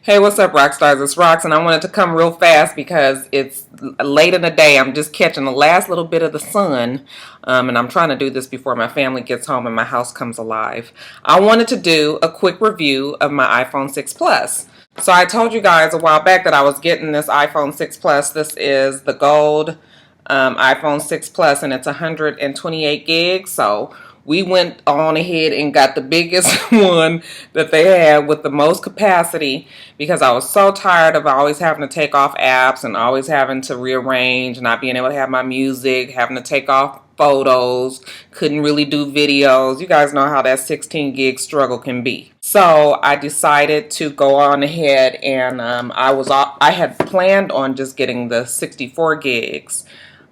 Hey, what's up, Roxstars? It's Rox, and I wanted to come real fast because it's late in the day. I'm just catching the last little bit of the sun, and I'm trying to do this before my family gets home and my house comes alive. I wanted to do a quick review of my iPhone 6 Plus. So I told you guys a while back that I was getting this iPhone 6 Plus. This is the gold iPhone 6 Plus, and it's 128 gigs. So we went on ahead and got the biggest one that they had with the most capacity because I was so tired of always having to take off apps and always having to rearrange, not being able to have my music, having to take off photos, couldn't really do videos. You guys know how that 16 gig struggle can be. So I decided to go on ahead and I had planned on just getting the 64 gigs.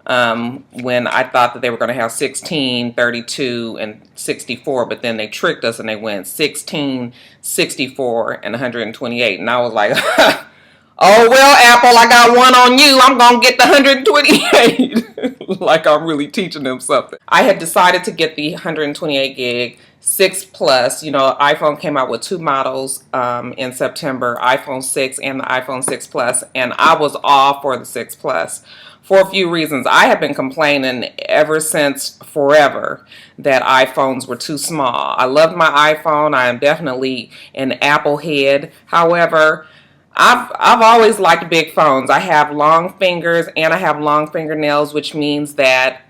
When I thought that they were going to have 16, 32, and 64, but then they tricked us and they went 16, 64, and 128. And I was like, oh, well, Apple, I got one on you. I'm going to get the 128. Like I'm really teaching them something. I had decided to get the 128 gig 6 Plus. You know, iPhone came out with two models in September, iPhone 6 and the iPhone 6 Plus, and I was all for the 6 Plus for a few reasons. I have been complaining ever since forever that iPhones were too small. I love my iPhone. I am definitely an Apple head. However, I've always liked big phones. I have long fingers and I have long fingernails, which means that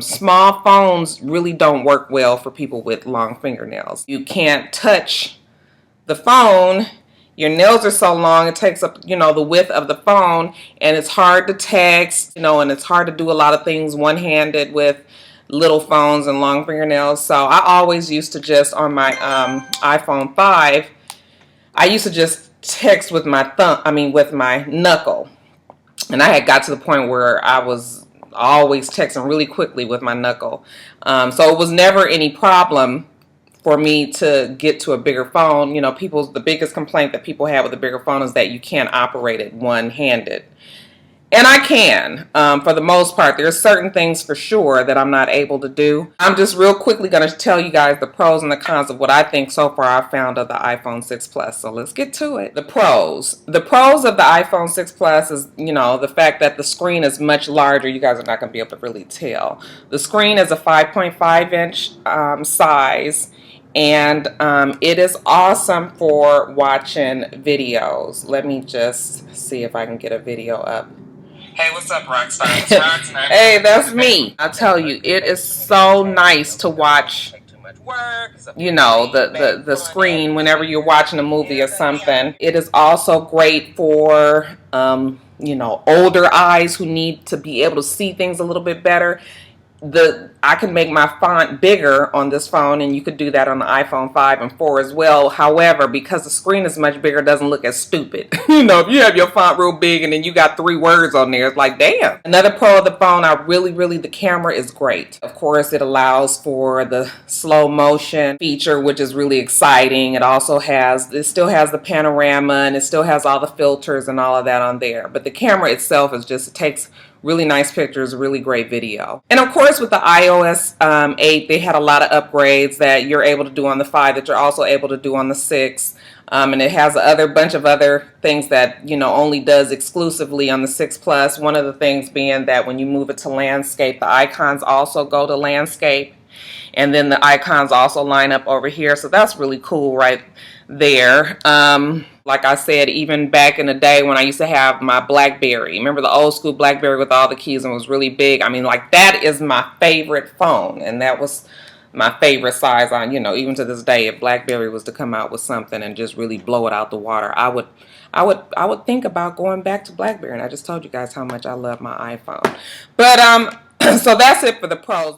small phones really don't work well for people with long fingernails. You can't touch the phone. Your nails are so long, it takes up, the width of the phone, and it's hard to text, and it's hard to do a lot of things one-handed with little phones and long fingernails. So I always used to just, on my iPhone 5, I used to just text with my with my knuckle. And I had got to the point where I was always texting really quickly with my knuckle. So it was never any problem for me to get to a bigger phone. The biggest complaint that people have with a bigger phone is that you can't operate it one-handed. And I can, for the most part. There's certain things for sure that I'm not able to do. I'm just real quickly going to tell you guys the pros and the cons of what I think so far I've found of the iPhone 6 Plus. So let's get to it. The pros. The pros of the iPhone 6 Plus is, the fact that the screen is much larger. You guys are not going to be able to really tell. The screen is a 5.5 inch size. And it is awesome for watching videos. Let me just see if I can get a video up. Hey, what's up, Roxstars? Hey, that's me. I tell you, it is so nice to watch, the screen whenever you're watching a movie or something. It is also great for, older eyes who need to be able to see things a little bit better. I can make my font bigger on this phone, and you could do that on the iPhone 5 and 4 as well. However, because the screen is much bigger, it doesn't look as stupid. If you have your font real big and then you got 3 words on there, it's like, damn. Another pro of the phone, the camera is great. Of course, it allows for the slow motion feature, which is really exciting. It still has the panorama, and it still has all the filters and all of that on there. But the camera itself it takes really nice pictures, really great video. And of course, with the iOS 8, they had a lot of upgrades that you're able to do on the 5 that you're also able to do on the 6. And it has a bunch of other things that, only does exclusively on the 6 Plus. One of the things being that when you move it to landscape, the icons also go to landscape. And then the icons also line up over here. So that's really cool right there. Like I said, even back in the day when I used to have my BlackBerry, remember the old school BlackBerry with all the keys and it was really big? That is my favorite phone, and that was my favorite size on, even to this day, if BlackBerry was to come out with something and just really blow it out the water, I would think about going back to BlackBerry. And I just told you guys how much I love my iPhone. But so that's it for the pros.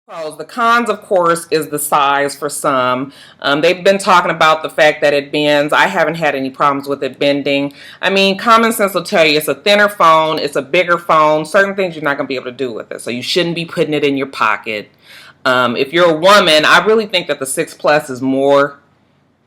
Pros. The cons, of course, is the size for some. They've been talking about the fact that it bends. I haven't had any problems with it bending. Common sense will tell you it's a thinner phone, it's a bigger phone. Certain things you're not going to be able to do with it. So you shouldn't be putting it in your pocket. If you're a woman, I really think that the 6 Plus is more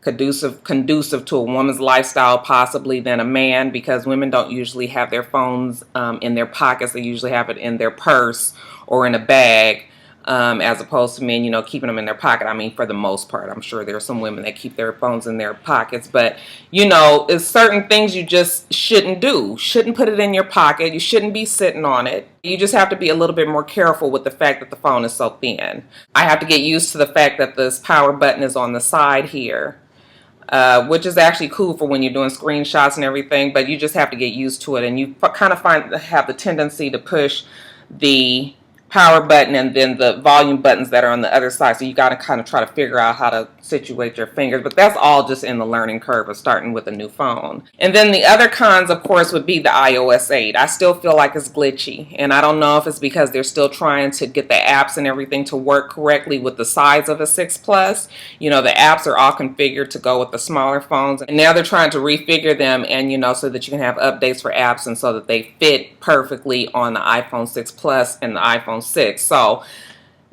conducive to a woman's lifestyle possibly than a man, because women don't usually have their phones in their pockets. They usually have it in their purse or in a bag, as opposed to men, keeping them in their pocket. I mean, for the most part, I'm sure there are some women that keep their phones in their pockets, but it's certain things you just shouldn't do. Shouldn't put it in your pocket. You shouldn't be sitting on it. You just have to be a little bit more careful with the fact that the phone is so thin. I have to get used to the fact that this power button is on the side here. Which is actually cool for when you're doing screenshots and everything, but you just have to get used to it, and you kind of have the tendency to push the power button and then the volume buttons that are on the other side, so you got to kind of try to figure out how to situate your fingers, but that's all just in the learning curve of starting with a new phone. And then the other cons, of course, would be the iOS 8. I still feel like it's glitchy, and I don't know if it's because they're still trying to get the apps and everything to work correctly with the size of a 6 Plus. The apps are all configured to go with the smaller phones, and now they're trying to refigure them, and so that you can have updates for apps and so that they fit perfectly on the iPhone 6 Plus and the iPhone 6. So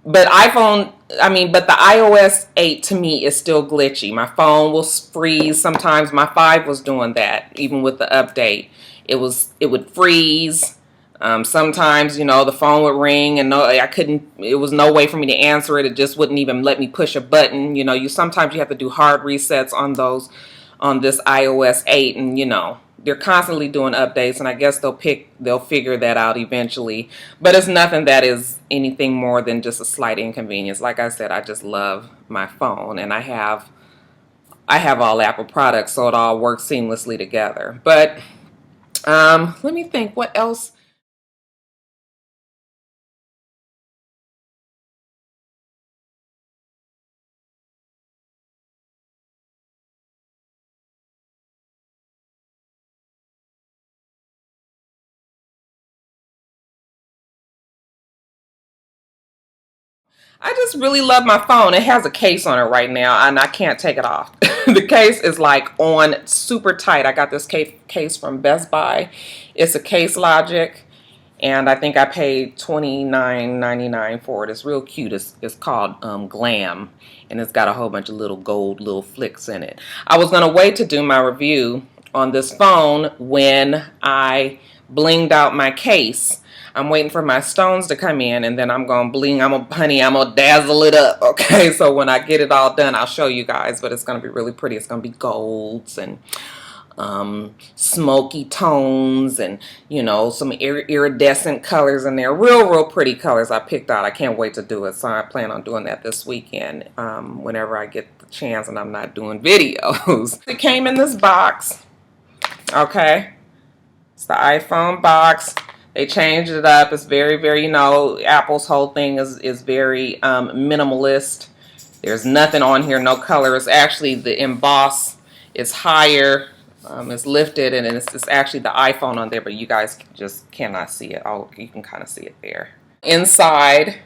but the iOS 8 to me is still glitchy. My phone will freeze sometimes. My 5 was doing that even with the update. It would freeze. Sometimes, the phone would ring and it was no way for me to answer it. It just wouldn't even let me push a button. Sometimes you have to do hard resets on this iOS 8, and they're constantly doing updates, and I guess they'll figure that out eventually. But it's nothing that is anything more than just a slight inconvenience. Like I said, I just love my phone, and I have all Apple products, so it all works seamlessly together. But let me think, what else? I just really love my phone. It has a case on it right now, and I can't take it off. The case is like on super tight. I got this case from Best Buy. It's a Case Logic, and I think I paid $29.99 for it. It's real cute. It's called Glam, and it's got a whole bunch of little gold little flicks in it. I was going to wait to do my review on this phone when I blinged out my case. I'm waiting for my stones to come in, and then I'm going to bling. I'm going to dazzle it up, okay? So when I get it all done, I'll show you guys, but it's going to be really pretty. It's going to be golds and smoky tones and, some iridescent colors in there. Real pretty colors I picked out. I can't wait to do it, so I plan on doing that this weekend whenever I get the chance and I'm not doing videos. It came in this box, okay? It's the iPhone box. They changed it up. It's very, very, Apple's whole thing is very minimalist. There's nothing on here, no color. It's actually the emboss is higher. It's lifted, and it's actually the iPhone on there, but you guys just cannot see it. Oh, you can kind of see it there. Inside,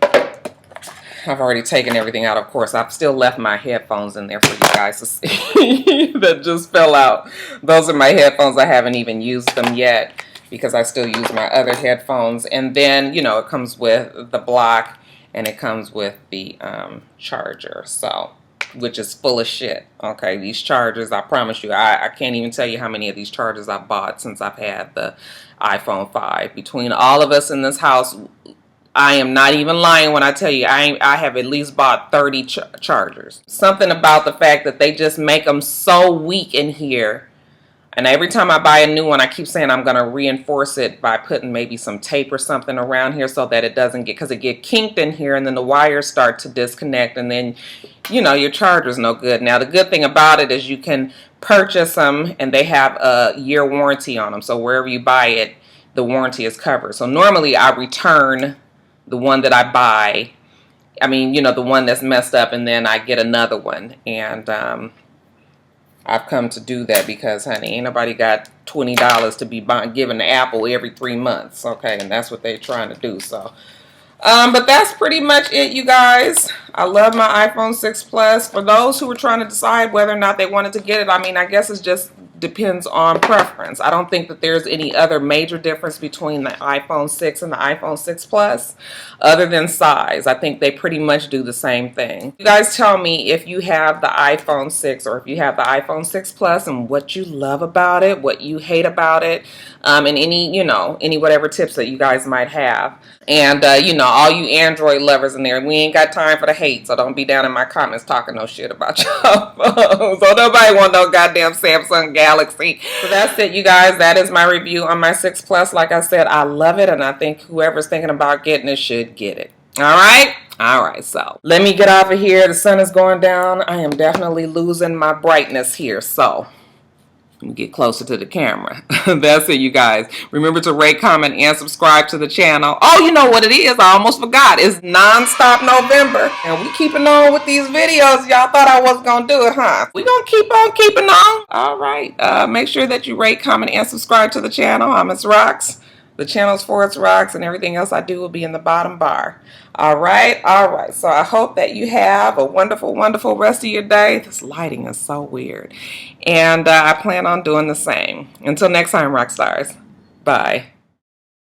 I've already taken everything out, of course. I've still left my headphones in there for you guys to see that just fell out. Those are my headphones. I haven't even used them yet, because I still use my other headphones. And then, it comes with the block, and it comes with the charger, so, which is full of shit. Okay, these chargers, I promise you, I can't even tell you how many of these chargers I've bought since I've had the iPhone 5. Between all of us in this house, I am not even lying when I tell you I have at least bought 30 chargers. Something about the fact that they just make them so weak in here. And every time I buy a new one, I keep saying I'm going to reinforce it by putting maybe some tape or something around here so that it doesn't because it get kinked in here, and then the wires start to disconnect, and then, your charger's no good. Now, the good thing about it is you can purchase them, and they have a year warranty on them. So wherever you buy it, the warranty is covered. So normally I return the one that I buy. I mean, the one that's messed up, and then I get another one. And I've come to do that because, honey, ain't nobody got $20 to be giving to Apple every 3 months, okay? And that's what they're trying to do, so. But that's pretty much it, you guys. I love my iPhone 6 Plus. For those who were trying to decide whether or not they wanted to get it, I mean, I guess it's just depends on preference. I don't think that there's any other major difference between the iPhone 6 and the iPhone 6 Plus other than size. I think they pretty much do the same thing. You guys tell me if you have the iPhone 6 or if you have the iPhone 6 Plus and what you love about it, what you hate about it, and any, any whatever tips that you guys might have. And, all you Android lovers in there, we ain't got time for the hate, so don't be down in my comments talking no shit about your phones. So nobody want no goddamn Samsung Galaxy. So that's it, you guys. That is my review on my 6 Plus. Like I said, I love it, and I think whoever's thinking about getting it should get it. All right? All right, so let me get off of here. The sun is going down. I am definitely losing my brightness here, so let me get closer to the camera. That's it, you guys. Remember to rate, comment, and subscribe to the channel. Oh, you know what it is? I almost forgot. It's non-stop November. And we keeping on with these videos. Y'all thought I wasn't going to do it, huh? We going to keep on keeping on. All right. Make sure that you rate, comment, and subscribe to the channel. I'm itsrox. The channel's for itsrox, and everything else I do will be in the bottom bar. All right. So I hope that you have a wonderful, wonderful rest of your day. This lighting is so weird. And I plan on doing the same. Until next time, Roxstars. Bye.